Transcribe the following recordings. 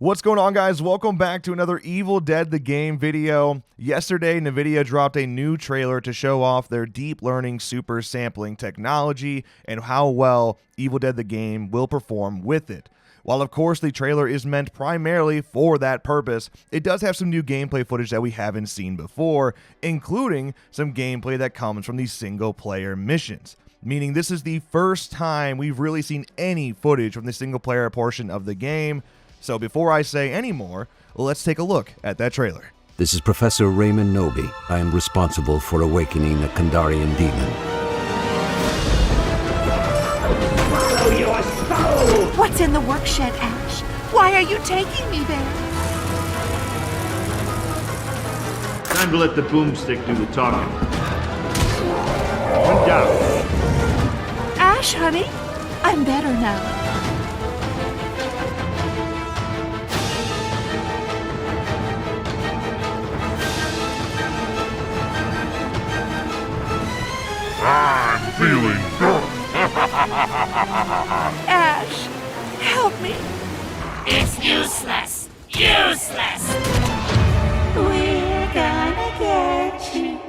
What's going on, guys? Welcome back to another Evil Dead the Game video. Yesterday, Nvidia dropped a new trailer to show off their deep learning super sampling technology and how well Evil Dead the Game will perform with it. While of course the trailer is meant primarily for that purpose, it does have some new gameplay footage that we haven't seen before, including some gameplay that comes from these single player missions. Meaning this is the first time we've really seen any footage from the single player portion of the game. So before I say any more, let's take a look at that trailer. This is Professor Raymond Noby. I am responsible for awakening the Kandarian demon. Follow your soul! What's in the workshed, Ash? Why are you taking me there? Time to let the boomstick do the talking. One down. Ash, honey, I'm better now. I'm feeling good. Ash, help me. It's useless! Useless! We're gonna get you.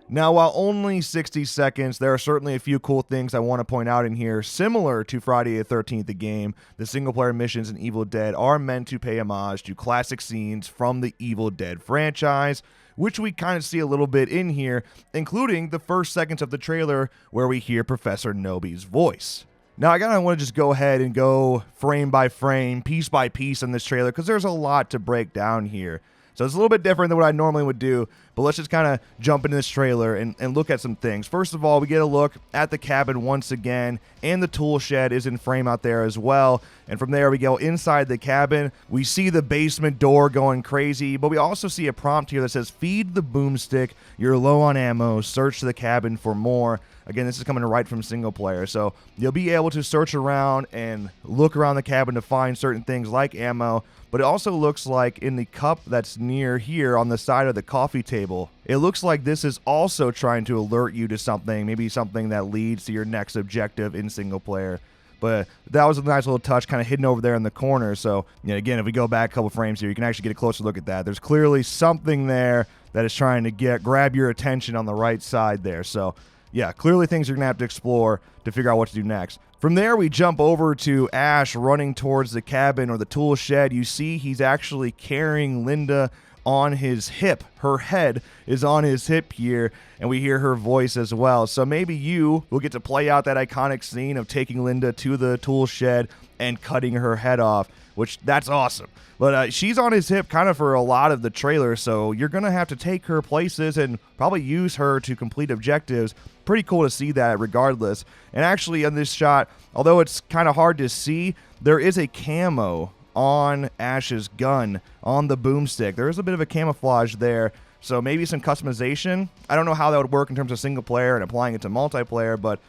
Now, while only 60 seconds, there are certainly a few cool things I want to point out in here. Similar to Friday the 13th, the game, the single-player missions in Evil Dead are meant to pay homage to classic scenes from the Evil Dead franchise, which we kind of see a little bit in here, including the first seconds of the trailer where we hear Professor Noby's voice. Now, I want to just go ahead and go frame by frame, piece by piece on this trailer, because there's a lot to break down here. So it's a little bit different than what I normally would do, but let's just kind of jump into this trailer and look at some things. First of all, we get a look at the cabin once again, and the tool shed is in frame out there as well. And from there, we go inside the cabin. We see the basement door going crazy, but we also see a prompt here that says, "Feed the boomstick, you're low on ammo, search the cabin for more." Again, this is coming right from single player, so you'll be able to search around and look around the cabin to find certain things like ammo, but it also looks like in the cup that's near here on the side of the coffee table, it looks like this is also trying to alert you to something, maybe something that leads to your next objective in single player. But that was a nice little touch kind of hidden over there in the corner. So, again, if we go back a couple frames here, you can actually get a closer look at that. There's clearly something there that is trying to grab your attention on the right side there. So, yeah, clearly things you're going to have to explore to figure out what to do next. From there, we jump over to Ash running towards the cabin or the tool shed. You see he's actually carrying Linda on his hip. Her head is on his hip here, and we hear her voice as well. So maybe you will get to play out that iconic scene of taking Linda to the tool shed and cutting her head off, which that's awesome. But she's on his hip kind of for a lot of the trailer, so you're going to have to take her places and probably use her to complete objectives. Pretty cool to see that regardless. And actually on this shot, although it's kind of hard to see, there is a camo on Ash's gun, on the boomstick. There is a bit of a camouflage there, so maybe some customization. I don't know how that would work in terms of single player and applying it to multiplayer, but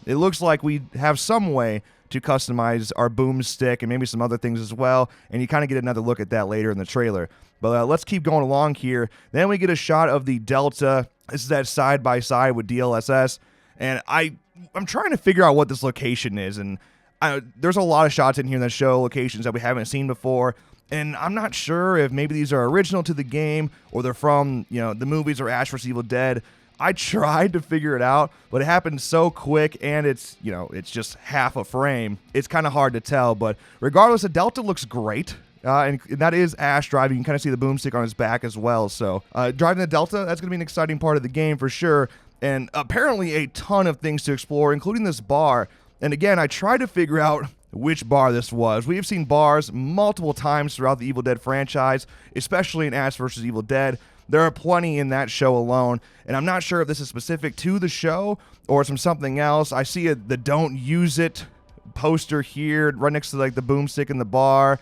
it looks like we have some way to customize our boomstick and maybe some other things as well, and you kind of get another look at that later in the trailer. But let's keep going along here. Then we get a shot of the Delta. This is that side-by-side with DLSS, and I'm trying to figure out what this location is, and there's a lot of shots in here that show locations that we haven't seen before, and I'm not sure if maybe these are original to the game or they're from, the movies or Ash vs. Evil Dead. I tried to figure it out, but it happened so quick, and it's just half a frame. It's kind of hard to tell, but regardless, the Delta looks great. And that is Ash driving. You can kind of see the boomstick on his back as well. So driving the Delta, that's going to be an exciting part of the game for sure. And apparently a ton of things to explore, including this bar. And again, I tried to figure out which bar this was. We have seen bars multiple times throughout the Evil Dead franchise, especially in Ash vs. Evil Dead. There are plenty in that show alone, and I'm not sure if this is specific to the show or it's from something else. I see the "Don't Use It" poster here right next to the boomstick in the bar.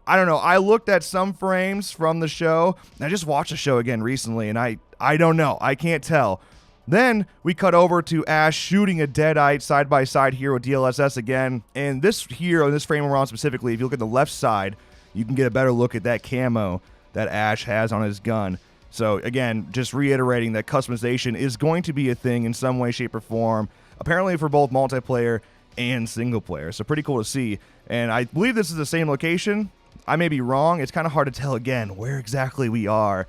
I don't know. I looked at some frames from the show, and I just watched the show again recently, and I don't know. I can't tell. Then we cut over to Ash shooting a Deadite side by side here with DLSS again. And this here, on this frame we're on specifically, if you look at the left side, you can get a better look at that camo that Ash has on his gun. So again, just reiterating that customization is going to be a thing in some way, shape, or form, apparently for both multiplayer and single player. So pretty cool to see. And I believe this is the same location. I may be wrong. It's kind of hard to tell again where exactly we are.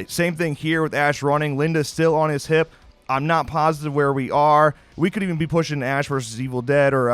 Same thing here with Ash running. Linda's still on his hip. I'm not positive where we are. We could even be pushing Ash versus Evil Dead or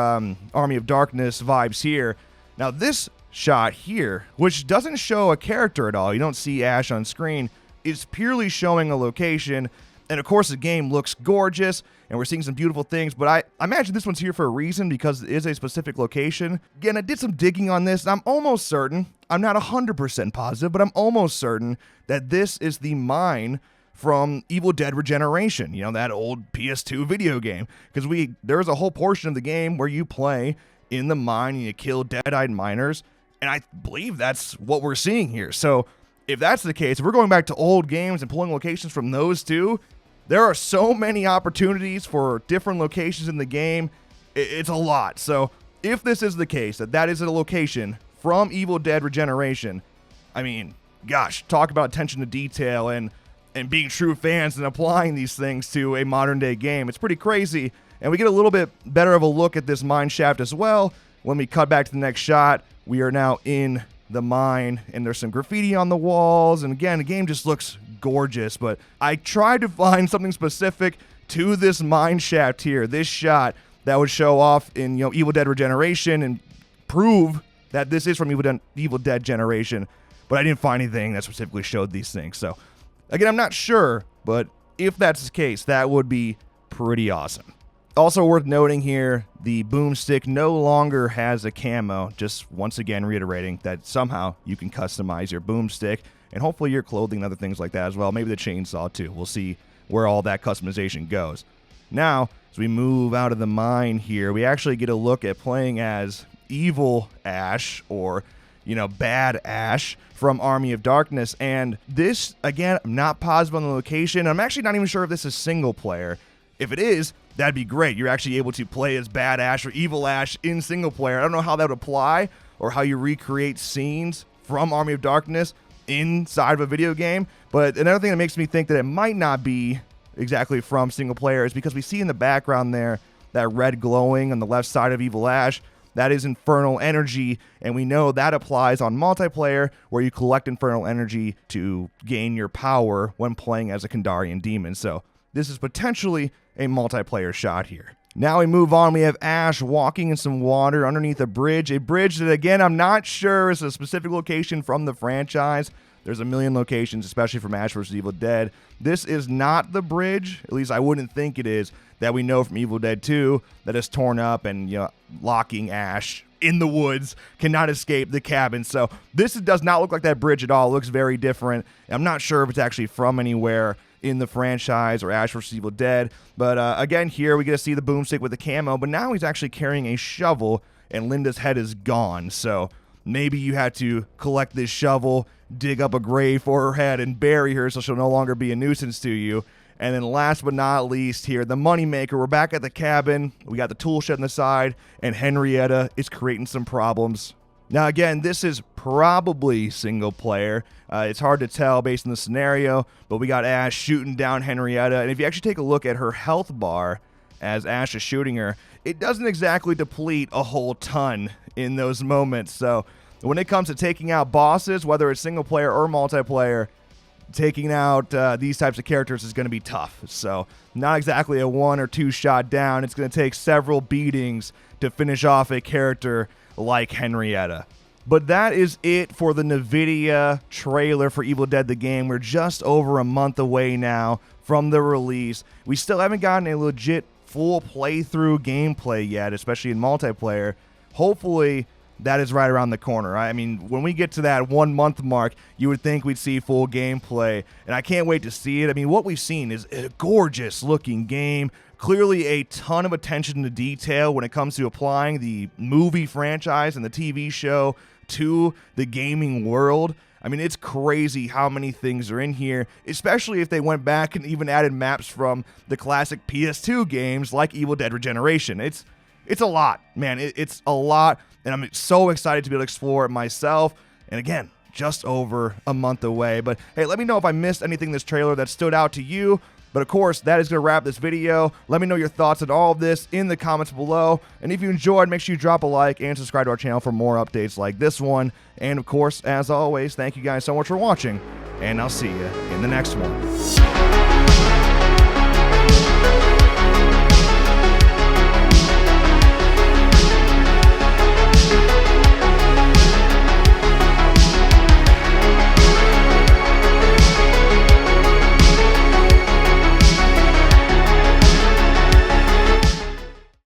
Army of Darkness vibes here. Now this shot here, which doesn't show a character at all, you don't see Ash on screen, is purely showing a location. And of course the game looks gorgeous and we're seeing some beautiful things, but I imagine this one's here for a reason because it is a specific location. Again, I did some digging on this and I'm almost certain, I'm not 100% positive, but I'm almost certain that this is the mine from Evil Dead Regeneration, you know, that old PS2 video game. Because there's a whole portion of the game where you play in the mine and you kill dead-eyed miners, and I believe that's what we're seeing here. So if that's the case, if we're going back to old games and pulling locations from those two, there are so many opportunities for different locations in the game. It's a lot. So if this is the case, that is a location from Evil Dead Regeneration, I mean, gosh, talk about attention to detail and being true fans and applying these things to a modern day game. It's pretty crazy. And we get a little bit better of a look at this mine shaft as well. When we cut back to the next shot, we are now in the mine and there's some graffiti on the walls. And again, the game just looks gorgeous, but I tried to find something specific to this mine shaft here, this shot that would show off in, you know, Evil Dead Regeneration and prove that this is from Evil Dead Generation. But I didn't find anything that specifically showed these things. So again, I'm not sure, but if that's the case, that would be pretty awesome. Also worth noting here, the boomstick no longer has a camo, just once again reiterating that somehow you can customize your boomstick, and hopefully your clothing and other things like that as well, maybe the chainsaw too. We'll see where all that customization goes. Now, as we move out of the mine here, we actually get a look at playing as Evil Ash, or, you know, Bad Ash from Army of Darkness, and this, again, I'm not positive on the location. I'm actually not even sure if this is single player. If it is, that'd be great. You're actually able to play as Bad Ash or Evil Ash in single player. I don't know how that would apply or how you recreate scenes from Army of Darkness inside of a video game, but another thing that makes me think that it might not be exactly from single player is because we see in the background there that red glowing on the left side of Evil Ash. That is infernal energy, and we know that applies on multiplayer, where you collect infernal energy to gain your power when playing as a Kandarian demon. So this is potentially a multiplayer shot here. Now we move on. We have Ash walking in some water underneath a bridge that, again, I'm not sure is a specific location from the franchise. There's a million locations, especially from Ash vs. Evil Dead. This is not the bridge, at least I wouldn't think it is, that we know from Evil Dead 2 that is torn up and, you know, locking Ash in the woods, cannot escape the cabin. So this does not look like that bridge at all. It looks very different. I'm not sure if it's actually from anywhere in the franchise or Ash vs. Evil Dead. But again, here we get to see the boomstick with the camo, but now he's actually carrying a shovel and Linda's head is gone. So maybe you had to collect this shovel, dig up a grave for her head, and bury her so she'll no longer be a nuisance to you. And then last but not least here, the moneymaker. We're back at the cabin. We got the tool shed on the side, and Henrietta is creating some problems. Now, again, this is probably single player. It's hard to tell based on the scenario, but we got Ash shooting down Henrietta. And if you actually take a look at her health bar as Ash is shooting her, it doesn't exactly deplete a whole ton in those moments. So when it comes to taking out bosses, whether it's single player or multiplayer, taking out these types of characters is going to be tough. So not exactly a one or two shot down. It's going to take several beatings to finish off a character like Henrietta. But that is it for the Nvidia trailer for Evil Dead the game. We're just over a month away now from the release. We still haven't gotten a legit full playthrough gameplay yet, especially in multiplayer. Hopefully that is right around the corner. I mean, when we get to that 1 month mark, you would think we'd see full gameplay, and I can't wait to see it. I mean, what we've seen is a gorgeous looking game. Clearly a ton of attention to detail when it comes to applying the movie franchise and the TV show to the gaming world. I mean, it's crazy how many things are in here, especially if they went back and even added maps from the classic PS2 games like Evil Dead Regeneration. It's a lot, man. It's a lot, and I'm so excited to be able to explore it myself. And again, just over a month away. But hey, let me know if I missed anything in this trailer that stood out to you. But of course, that is going to wrap this video. Let me know your thoughts on all of this in the comments below. And if you enjoyed, make sure you drop a like and subscribe to our channel for more updates like this one. And of course, as always, thank you guys so much for watching, and I'll see you in the next one.